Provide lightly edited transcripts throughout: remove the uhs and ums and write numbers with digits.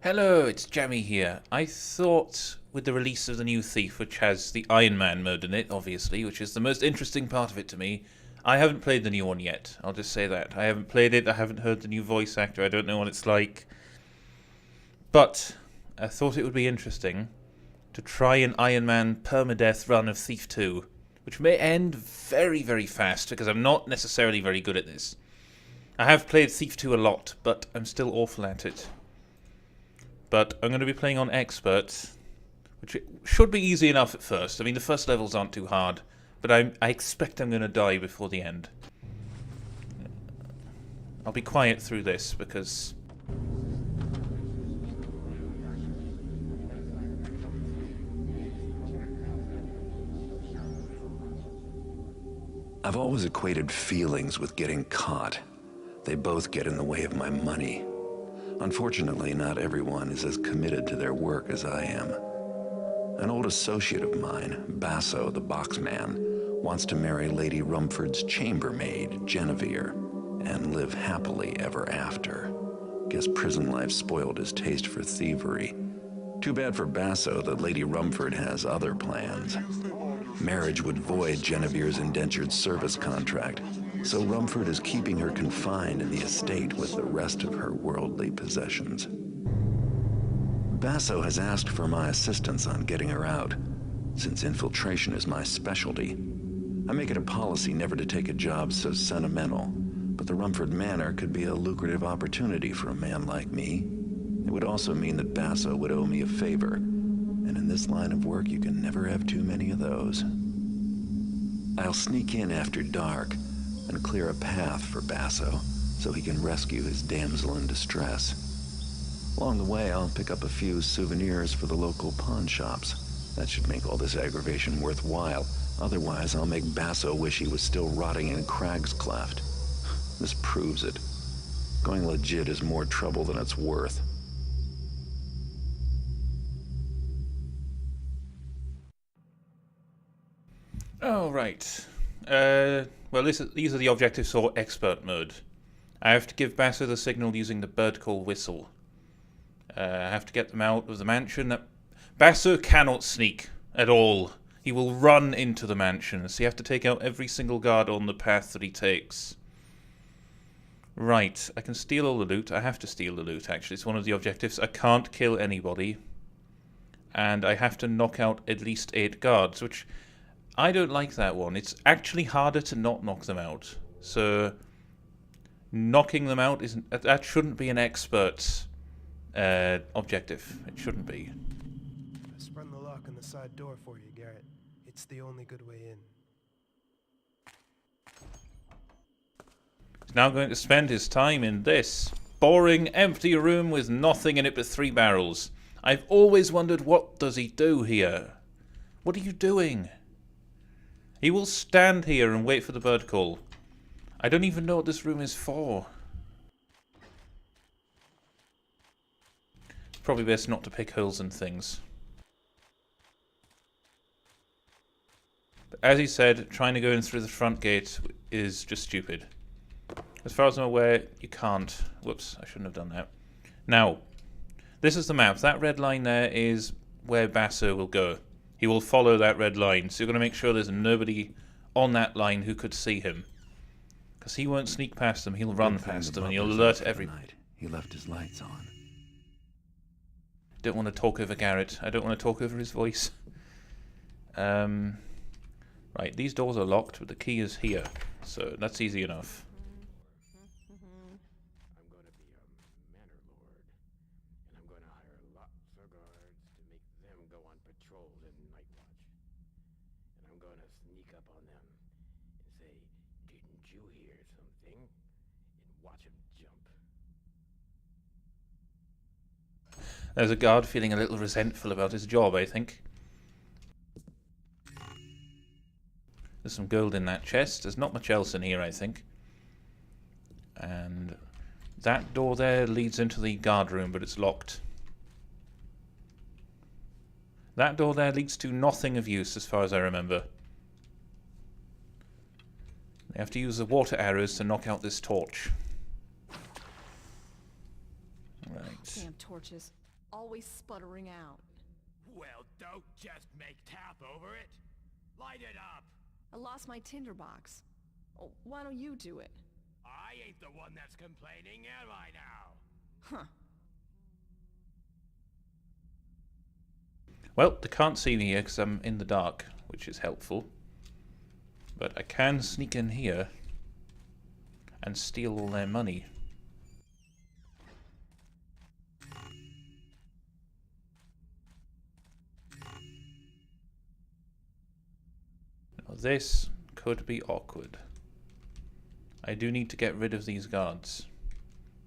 Hello, it's Jammy here. I thought with the release of the new Thief, which has the Ironman mode in it, obviously, which is the most interesting part of it to me. I haven't played the new one yet, I'll just say that. I haven't played it, I haven't heard the new voice actor, I don't know what it's like. But I thought it would be interesting to try an Ironman perma-death run of Thief 2, which may end very, very fast, because I'm not necessarily very good at this. I have played Thief 2 a lot, but I'm still awful at it. But I'm going to be playing on Expert, which should be easy enough at first. I mean, the first levels aren't too hard, but I expect I'm going to die before the end. I'll be quiet through this, because... I've always equated feelings with getting caught. They both get in the way of my money. Unfortunately, not everyone is as committed to their work as I am. An old associate of mine, Basso the boxman, wants to marry Lady Rumford's chambermaid, Genevieve, and live happily ever after. Guess prison life spoiled his taste for thievery. Too bad for Basso that Lady Rumford has other plans. Marriage would void Genevieve's indentured service contract, so Rumford is keeping her confined in the estate with the rest of her worldly possessions. Basso has asked for my assistance on getting her out, since infiltration is my specialty. I make it a policy never to take a job so sentimental, but the Rumford Manor could be a lucrative opportunity for a man like me. It would also mean that Basso would owe me a favor, and in this line of work you can never have too many of those. I'll sneak in after dark and clear a path for Basso so he can rescue his damsel in distress. Along the way, I'll pick up a few souvenirs for the local pawn shops. That should make all this aggravation worthwhile. Otherwise, I'll make Basso wish he was still rotting in Crag's Cleft. This proves it. Going legit is more trouble than it's worth. Oh, right. Well, these are the objectives for Expert mode. I have to give Basso the signal using the bird call whistle. I have to get them out of the mansion. Basso cannot sneak at all. He will run into the mansion, so you have to take out every single guard on the path that he takes. Right, I can steal all the loot. I have to steal the loot, actually. It's one of the objectives. I can't kill anybody. And I have to knock out at least 8 guards, which... I don't like that one. It's actually harder to not knock them out. So, knocking them out isn't... That shouldn't be an expert's objective. It shouldn't be. I sprung the lock on the side door for you, Garrett. It's the only good way in. He's now going to spend his time in this boring, empty room with nothing in it but 3 barrels. I've always wondered, what does he do here? What are you doing? He will stand here and wait for the bird call. I don't even know what this room is for. It's probably best not to pick holes in things. But as he said, trying to go in through the front gate is just stupid. As far as I'm aware, you can't. Whoops, I shouldn't have done that. Now, this is the map. That red line there is where Basso will go. He will follow that red line, so you're going to make sure there's nobody on that line who could see him. Because he won't sneak past them, he'll run past them, and he'll alert everybody. He left his lights on. Don't want to talk over Garrett. I don't want to talk over his voice. Right, these doors are locked, but the key is here, so that's easy enough. I'm going to be a manor lord, and I'm going to hire lots of guards to make them go on patrol in night watch. And I'm going to sneak up on them and say, "Didn't you hear something?" and watch them jump. There's a guard feeling a little resentful about his job, I think. There's some gold in that chest. There's not much else in here, I think. And that door there leads into the guard room, but it's locked. That door there leads to nothing of use, as far as I remember. They have to use the water arrows to knock out this torch. Right. Damn torches. always sputtering out. Well, don't just make tap over it. Light it up. I lost my tinderbox. Oh, why don't you do it? I ain't the one that's complaining, am I now? Huh. Well, they can't see me here because I'm in the dark, which is helpful. But I can sneak in here and steal all their money. Now this could be awkward. I do need to get rid of these guards,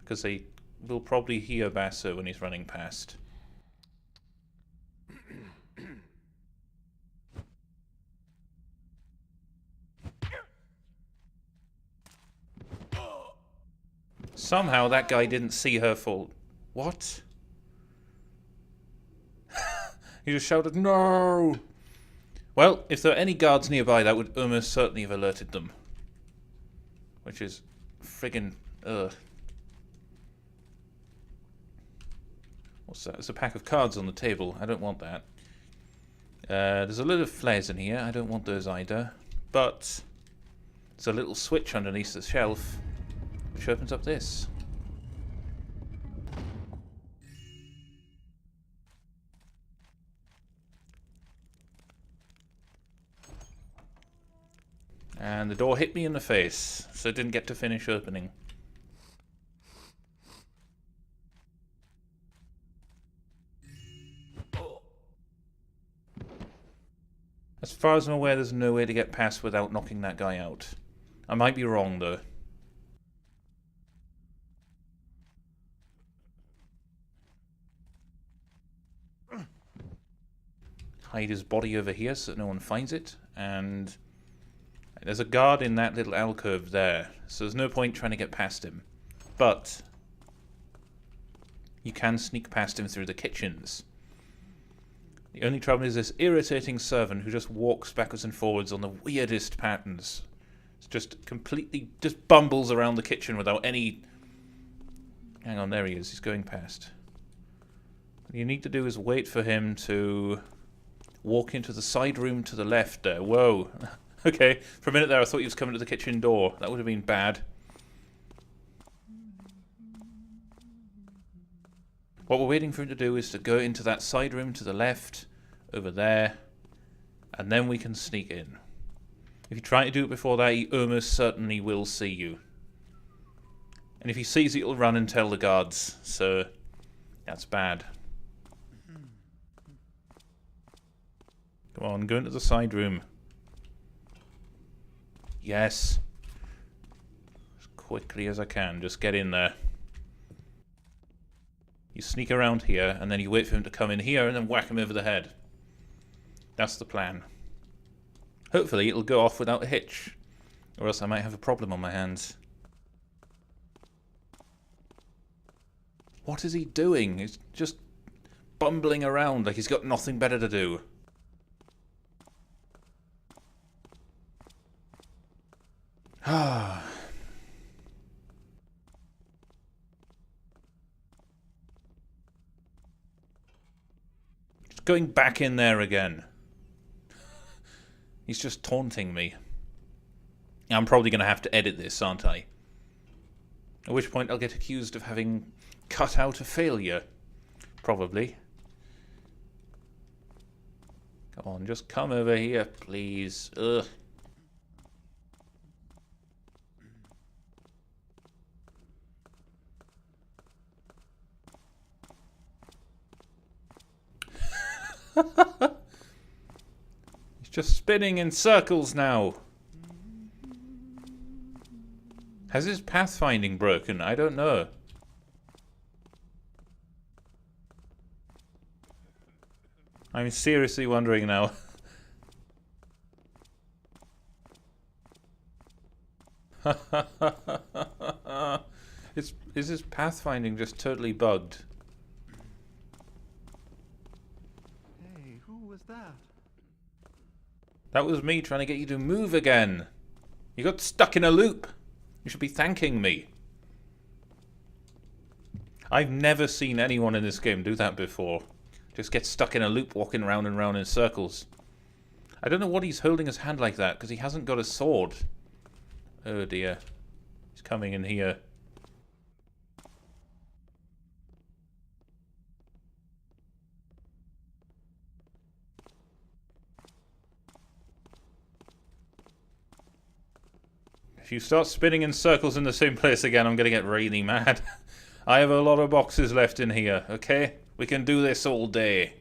because they will probably hear Basso when he's running past. Somehow that guy didn't see her fall. What? He just shouted, "No!" Well, if there were any guards nearby, that would almost certainly have alerted them. Which is friggin' ugh. What's that? There's a pack of cards on the table. I don't want that. There's a lot of flares in here. I don't want those either. But there's a little switch underneath the shelf which opens up this. And the door hit me in the face, so it didn't get to finish opening. As far as I'm aware, there's no way to get past without knocking that guy out. I might be wrong, though. Hide his body over here so that no one finds it, and there's a guard in that little alcove there, so there's no point trying to get past him. But you can sneak past him through the kitchens. The only trouble is this irritating servant who just walks backwards and forwards on the weirdest patterns. It's just completely, just bumbles around the kitchen without any... Hang on, there he is, he's going past. What you need to do is wait for him to walk into the side room to the left there. Whoa. Okay, for a minute there I thought he was coming to the kitchen door. That would have been bad. What we're waiting for him to do is to go into that side room to the left, over there, and then we can sneak in. If you try to do it before that, he almost certainly will see you. And if he sees you, he'll run and tell the guards, so that's bad. Come on, go into the side room. Yes. As quickly as I can, just get in there. You sneak around here, and then you wait for him to come in here, and then whack him over the head. That's the plan. Hopefully it'll go off without a hitch, or else I might have a problem on my hands. What is he doing? He's just bumbling around like he's got nothing better to do. Ah. Just going back in there again. He's just taunting me. I'm probably going to have to edit this, aren't I? At which point I'll get accused of having cut out a failure. Probably. Come on, just come over here, please. Ugh. He's just spinning in circles now. Has his pathfinding broken? I don't know. I'm seriously wondering now. Is his pathfinding just totally bugged? Hey, who was that? That was me trying to get you to move again. You got stuck in a loop. You should be thanking me. I've never seen anyone in this game do that before. Just get stuck in a loop walking round and round in circles. I don't know what he's holding his hand like that, because he hasn't got a sword. Oh dear. He's coming in here. If you start spinning in circles in the same place again, I'm going to get really mad. I have a lot of boxes left in here, okay? We can do this all day.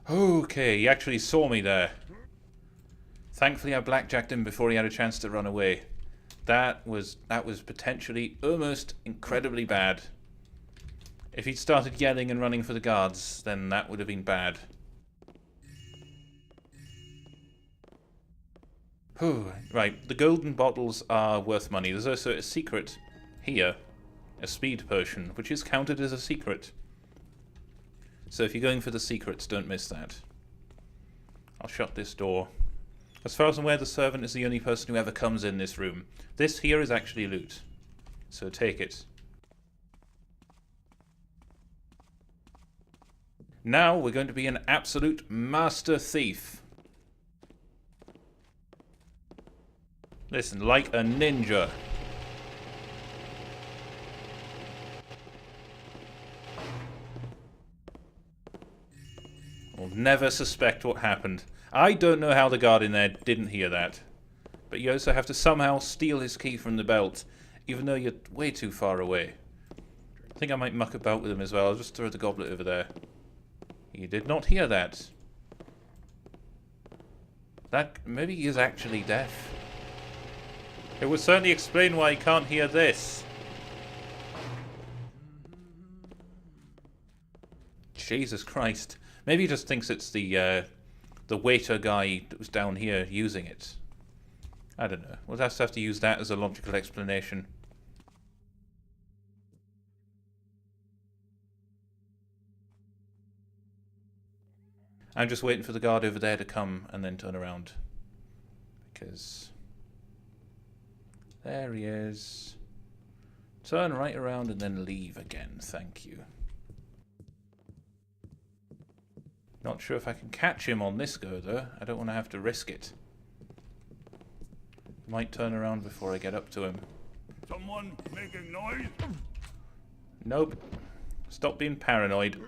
Okay, he actually saw me there. Thankfully I blackjacked him before he had a chance to run away. That was potentially almost incredibly bad. If he'd started yelling and running for the guards, then that would have been bad. Right, the golden bottles are worth money. There's also a secret here. A speed potion, which is counted as a secret. So if you're going for the secrets, don't miss that. I'll shut this door. As far as I'm aware, the servant is the only person who ever comes in this room. This here is actually loot. So take it. Now we're going to be an absolute master thief. Listen, like a ninja. We'll never suspect what happened. I don't know how the guard in there didn't hear that. But you also have to somehow steal his key from the belt, even though you're way too far away. I think I might muck about with him as well. I'll just throw the goblet over there. He did not hear that. Maybe he is actually deaf. It would certainly explain why he can't hear this. Jesus Christ. Maybe he just thinks it's the waiter guy that was down here using it. I don't know. We'll just have to use that as a logical explanation. I'm just waiting for the guard over there to come and then turn around. Because... there he is. Turn right around and then leave again. Thank you. Not sure if I can catch him on this go, though. I don't want to have to risk it. Might turn around before I get up to him. Someone making noise? Nope. Stop being paranoid.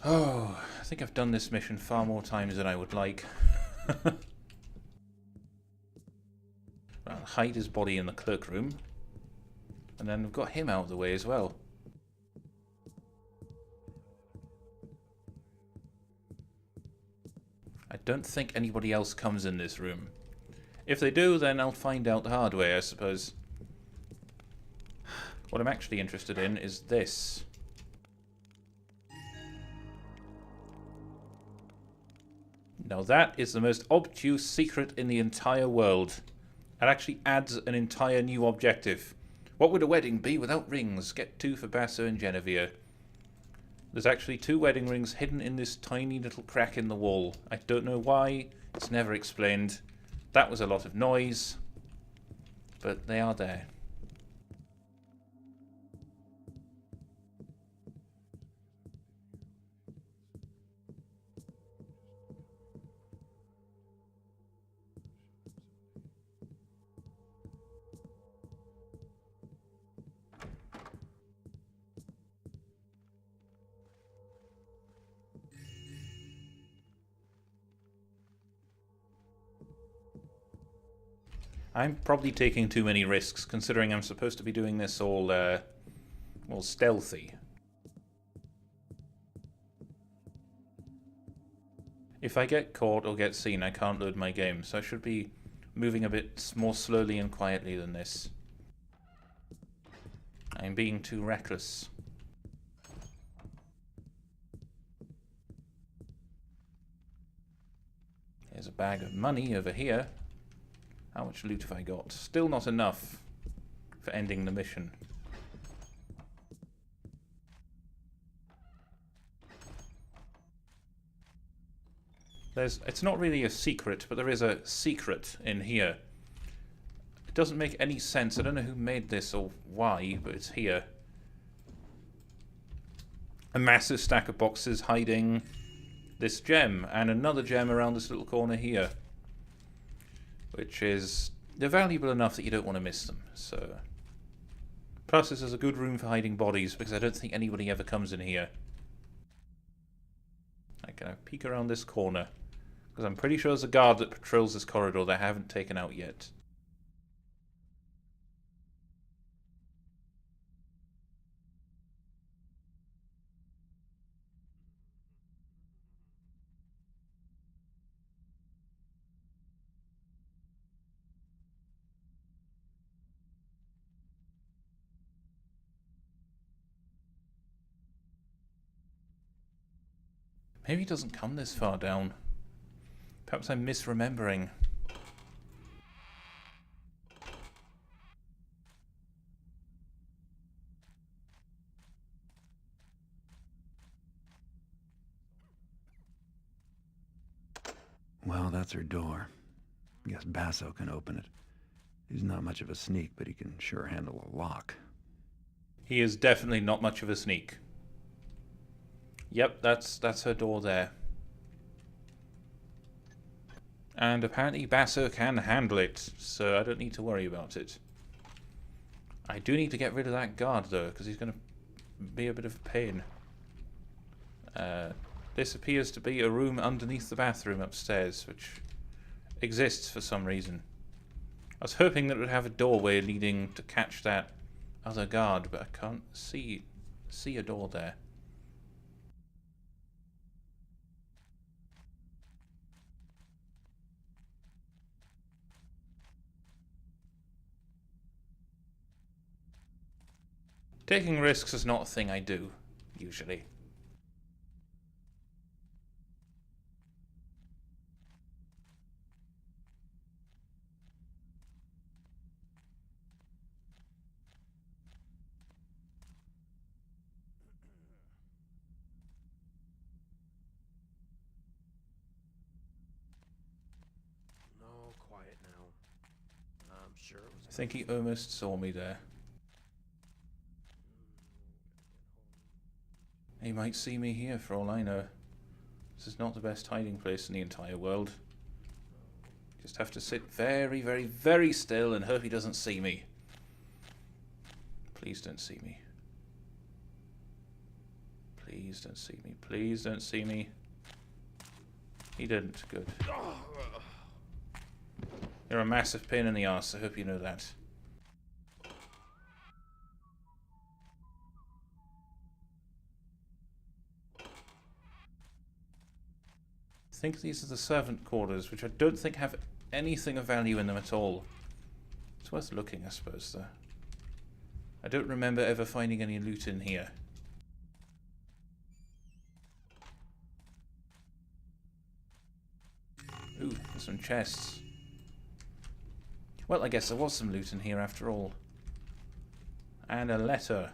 Oh, I think I've done this mission far more times than I would like. I'll hide his body in the cloakroom. And then we've got him out of the way as well. I don't think anybody else comes in this room. If they do, then I'll find out the hard way, I suppose. What I'm actually interested in is this. Now that is the most obtuse secret in the entire world. It actually adds an entire new objective. What would a wedding be without rings? Get 2 for Basso and Genevieve. There's actually 2 wedding rings hidden in this tiny little crack in the wall. I don't know why. It's never explained. That was a lot of noise. But they are there. I'm probably taking too many risks, considering I'm supposed to be doing this all stealthy. If I get caught or get seen, I can't load my game, so I should be moving a bit more slowly and quietly than this. I'm being too reckless. There's a bag of money over here. How much loot have I got? Still not enough for ending the mission. It's not really a secret, but there is a secret in here. It doesn't make any sense. I don't know who made this or why, but it's here. A massive stack of boxes hiding this gem, and another gem around this little corner here. Which is... they're valuable enough that you don't want to miss them, so... Plus, this is a good room for hiding bodies, because I don't think anybody ever comes in here. I can peek around this corner. Because I'm pretty sure there's a guard that patrols this corridor that I haven't taken out yet. Maybe he doesn't come this far down. Perhaps I'm misremembering. Well, that's her door. I guess Basso can open it. He's not much of a sneak, but he can sure handle a lock. He is definitely not much of a sneak. Yep, that's her door there. And apparently Basso can handle it, so I don't need to worry about it. I do need to get rid of that guard, though, because he's going to be a bit of a pain. This appears to be a room underneath the bathroom upstairs, which exists for some reason. I was hoping that it would have a doorway leading to catch that other guard, but I can't see a door there. Taking risks is not a thing I do, usually. No, quiet now. I'm sure it was... I think he almost saw me there. He might see me here for all I know. This is not the best hiding place in the entire world. Just have to sit very, very, very still and hope he doesn't see me. Please don't see me. Please don't see me. Please don't see me. He didn't. Good. You're a massive pain in the arse. I hope you know that. I think these are the servant quarters, which I don't think have anything of value in them at all. It's worth looking, I suppose, though. I don't remember ever finding any loot in here. Ooh, there's some chests. Well, I guess there was some loot in here after all. And a letter.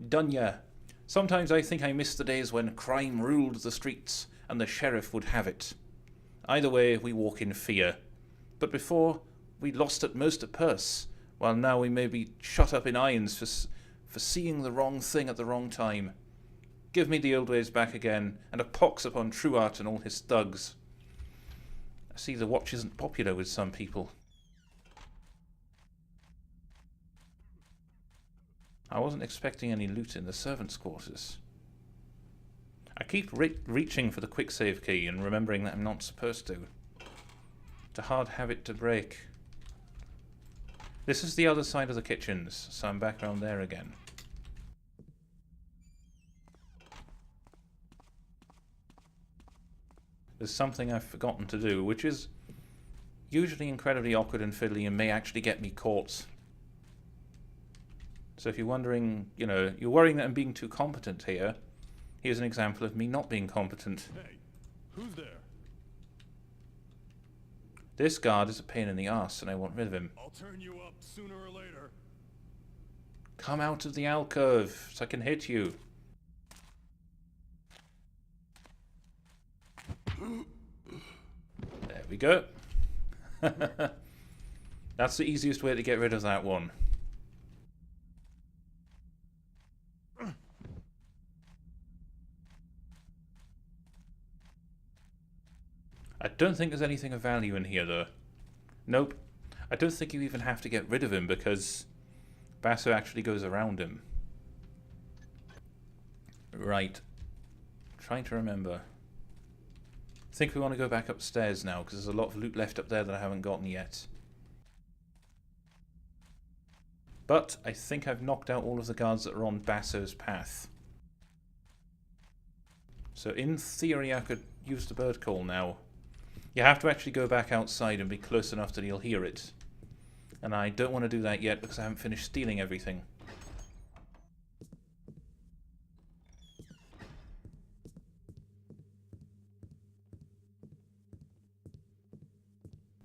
Dunya. Sometimes I think I miss the days when crime ruled the streets and the sheriff would have it. Either way, we walk in fear. But before, we lost at most a purse, while now we may be shut up in irons for seeing the wrong thing at the wrong time. Give me the old ways back again, and a pox upon Truart and all his thugs. I see the watch isn't popular with some people. I wasn't expecting any loot in the servants' quarters. I keep reaching for the quick save key and remembering that I'm not supposed to. It's a hard habit to break. This is the other side of the kitchens, so I'm back around there again. There's something I've forgotten to do, which is usually incredibly awkward and fiddly and may actually get me caught. So if you're wondering, you're worrying that I'm being too competent here, here's an example of me not being competent. Hey, who's there? This guard is a pain in the arse, and I want rid of him. I'll turn you up sooner or later. Come out of the alcove so I can hit you. There we go. That's the easiest way to get rid of that one. I don't think there's anything of value in here, though. Nope. I don't think you even have to get rid of him, because Basso actually goes around him. Right. Trying to remember. I think we want to go back upstairs now, because there's a lot of loot left up there that I haven't gotten yet. But I think I've knocked out all of the guards that are on Basso's path. So in theory I could use the bird call now. You have to actually go back outside and be close enough that he'll hear it. And I don't want to do that yet because I haven't finished stealing everything.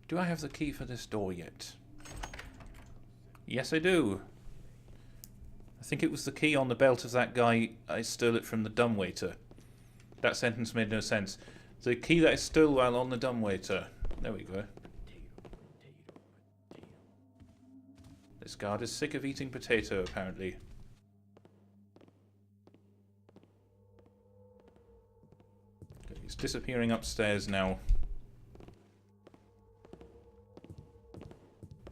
Do I have the key for this door yet? Yes, I do. I think it was the key on the belt of that guy. I stole it from the dumbwaiter. That sentence made no sense. The key that I stole while on the dumbwaiter. There we go. This guard is sick of eating potato, apparently. Okay, he's disappearing upstairs now.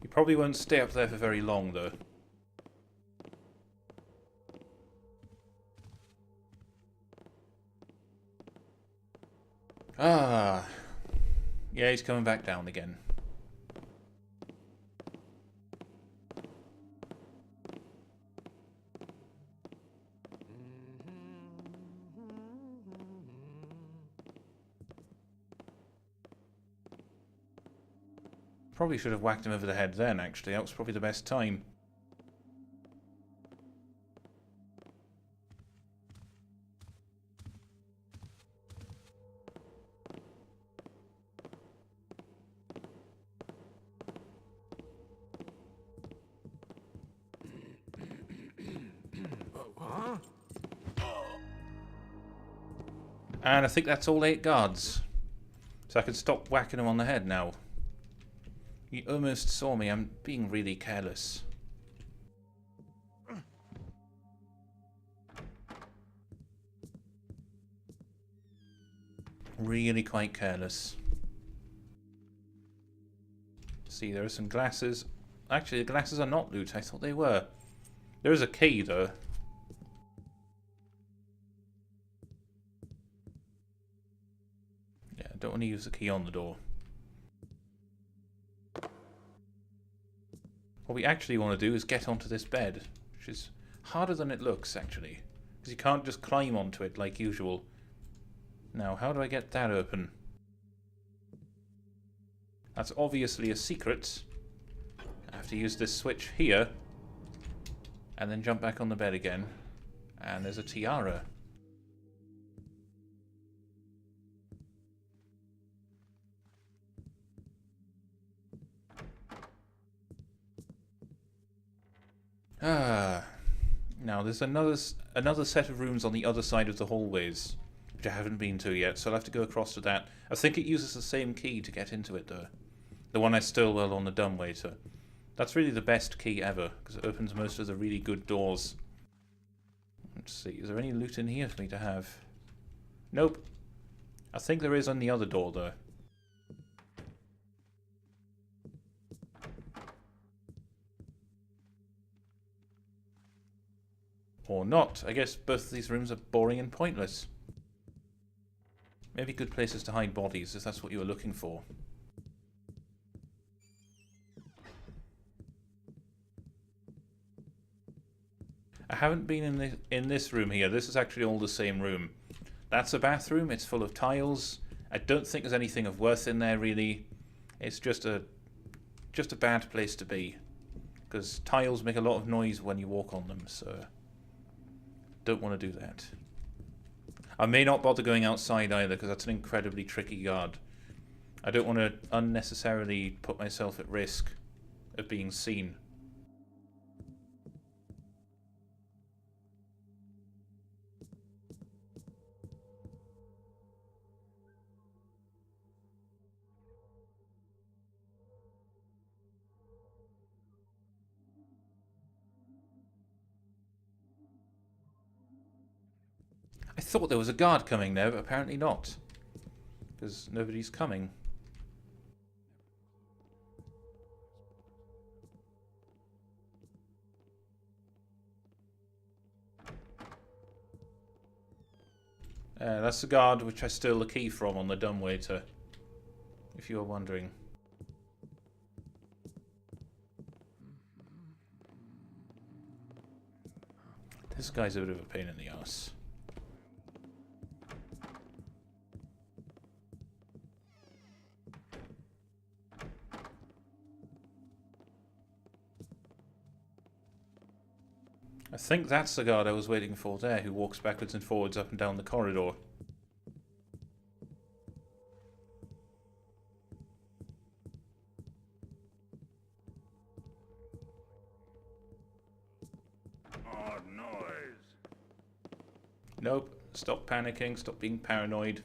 He probably won't stay up there for very long, though. Ah. Yeah, he's coming back down again. Probably should have whacked him over the head then, actually. That was probably the best time. And I think that's all 8 guards. So I can stop whacking him on the head now. He almost saw me. I'm being really careless. Really quite careless. See, there are some glasses. Actually, the glasses are not loot. I thought they were. There is a key, though. Yeah, I don't want to use the key on the door. What we actually want to do is get onto this bed, which is harder than it looks, actually. Because you can't just climb onto it like usual. Now, how do I get that open? That's obviously a secret. I have to use this switch here. And then jump back on the bed again. And there's a tiara. Now there's another set of rooms on the other side of the hallways, which I haven't been to yet, so I'll have to go across to that. I think it uses the same key to get into it, though. The one I stole while on the dumbwaiter. That's really the best key ever, because it opens most of the really good doors. Let's see, is there any loot in here for me to have? Nope. I think there is on the other door, though. Or not. I guess both of these rooms are boring and pointless. Maybe good places to hide bodies, if that's what you were looking for. I haven't been in this room here. This is actually all the same room. That's a bathroom. It's full of tiles. I don't think there's anything of worth in there, really. It's just a bad place to be. Because tiles make a lot of noise when you walk on them, so don't want to do that. I may not bother going outside either, because that's an incredibly tricky guard. I don't want to unnecessarily put myself at risk of being seen. I thought there was a guard coming there, but apparently not. Because nobody's coming. That's the guard which I stole the key from on the dumbwaiter, if you're wondering. This guy's a bit of a pain in the ass. I think that's the guard I was waiting for there, who walks backwards and forwards up and down the corridor. Odd noise. Nope. Stop panicking. Stop being paranoid.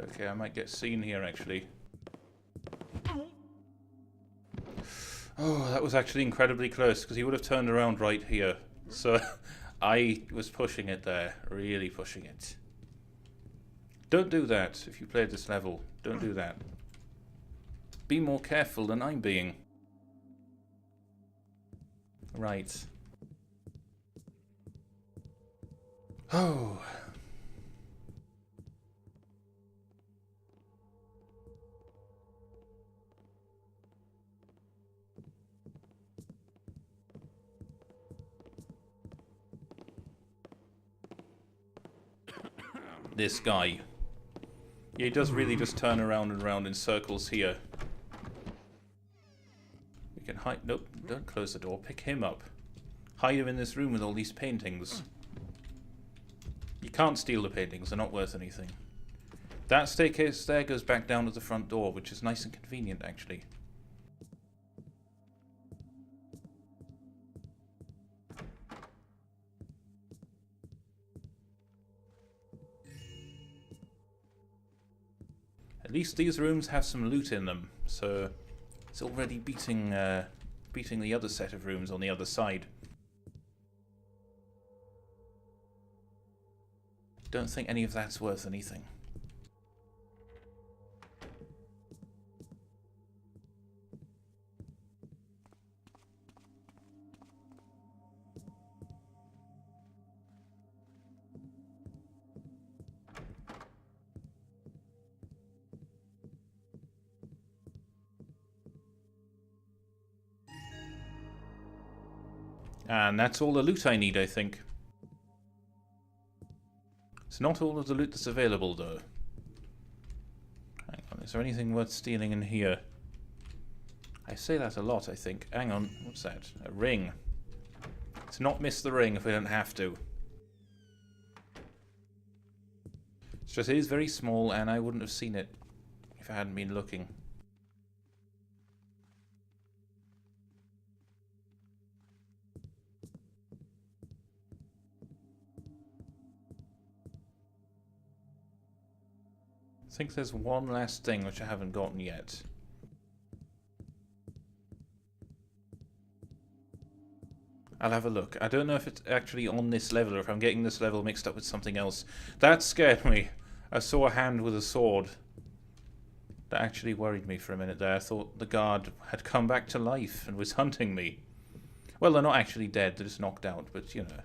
Okay, I might get seen here, actually. Oh, that was actually incredibly close, because he would have turned around right here. So, I was pushing it there. Really pushing it. Don't do that if you play this level. Don't do that. Be more careful than I'm being. Right. Oh. This guy. Yeah, he does really just turn around and around in circles here. We can hide... Nope, don't close the door. Pick him up. Hide him in this room with all these paintings. You can't steal the paintings. They're not worth anything. That staircase there goes back down to the front door, which is nice and convenient, actually. At least these rooms have some loot in them, so it's already beating the other set of rooms on the other side. Don't think any of that's worth anything. And that's all the loot I need, I think. It's not all of the loot that's available, though. Hang on, is there anything worth stealing in here? I say that a lot, I think. Hang on, what's that? A ring. Let's not miss the ring if we don't have to. It's just, it is very small, and I wouldn't have seen it if I hadn't been looking. I think there's one last thing which I haven't gotten yet. I'll have a look. I don't know if it's actually on this level or if I'm getting this level mixed up with something else. That scared me. I saw a hand with a sword. That actually worried me for a minute there. I thought the guard had come back to life and was hunting me. Well, they're not actually dead. They're just knocked out, but you know.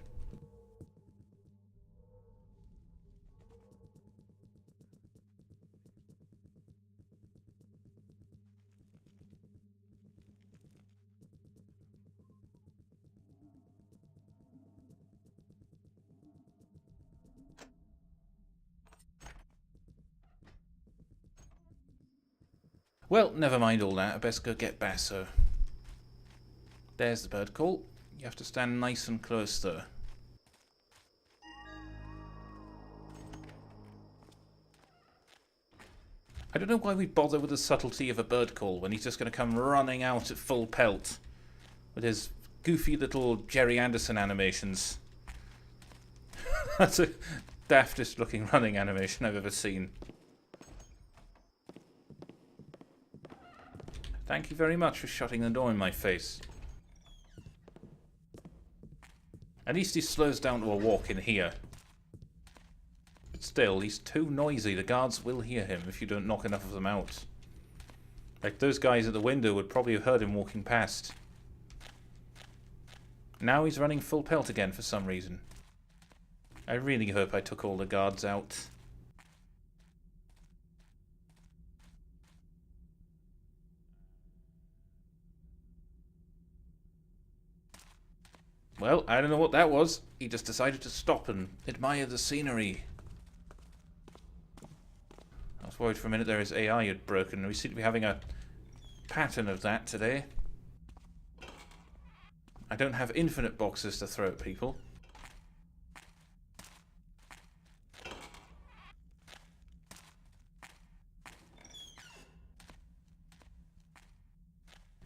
Well, never mind all that. I best go get Basso. There's the bird call. You have to stand nice and close, though. don't know why we bother with the subtlety of a bird call when he's just going to come running out at full pelt with his goofy little Jerry Anderson animations. That's the daftest looking running animation I've ever seen. Thank you very much for shutting the door in my face. At least he slows down to a walk in here. But still, he's too noisy. The guards will hear him if you don't knock enough of them out. Like those guys at the window would probably have heard him walking past. Now he's running full pelt again for some reason. I really hope I took all the guards out. Well, I don't know what that was. He just decided to stop and admire the scenery. I was worried for a minute there his AI had broken. We seem to be having a pattern of that today. I don't have infinite boxes to throw at people.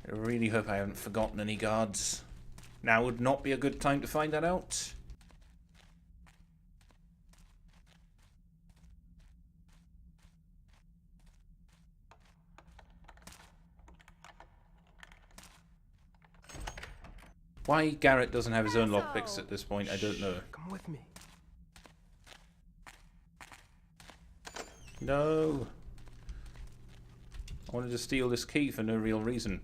I really hope I haven't forgotten any guards. Now would not be a good time to find that out. Why Garrett doesn't have his own lockpicks at this point, I don't know. Come with me. No. I wanted to steal this key for no real reason.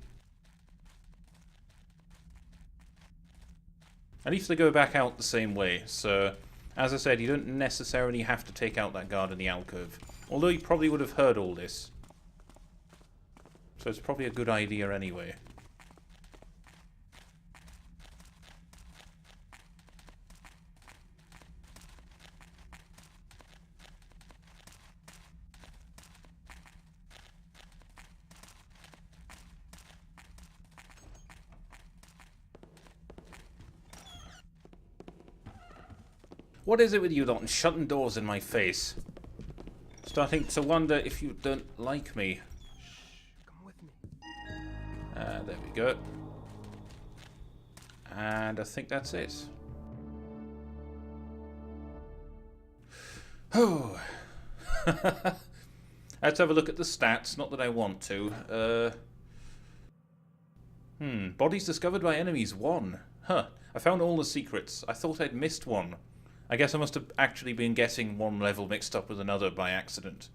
At least they go back out the same way, so as I said, you don't necessarily have to take out that guard in the alcove. Although you probably would have heard all this. So it's probably a good idea anyway. What is it with you lot and shutting doors in my face? Starting to wonder if you don't like me. Come with me. There we go. And I think that's it. Oh. Let's have a look at the stats. Not that I want to. Bodies discovered by enemies, 1. Huh. I found all the secrets. I thought I'd missed one. I guess I must have actually been getting one level mixed up with another by accident.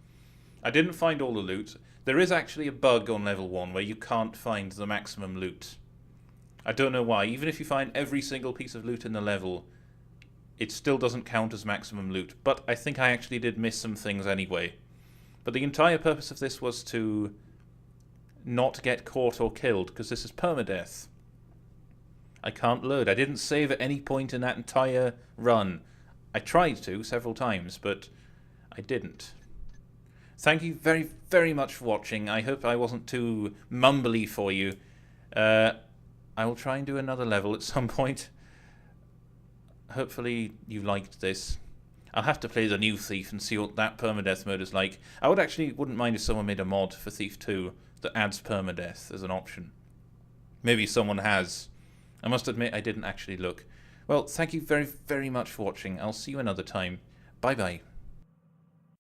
I didn't find all the loot. There is actually a bug on level 1 where you can't find the maximum loot. I don't know why. Even if you find every single piece of loot in the level, it still doesn't count as maximum loot. But I think I actually did miss some things anyway. But the entire purpose of this was to not get caught or killed, because this is permadeath. I can't load. I didn't save at any point in that entire run. I tried to several times, but I didn't. Thank you very, very much for watching. I hope I wasn't too mumbly for you. I will try and do another level at some point. Hopefully you liked this. I'll have to play the new Thief and see what that permadeath mode is like. I wouldn't mind if someone made a mod for Thief 2 that adds permadeath as an option. Maybe someone has. I must admit I didn't actually look. Well, thank you very, very much for watching. I'll see you another time. Bye-bye.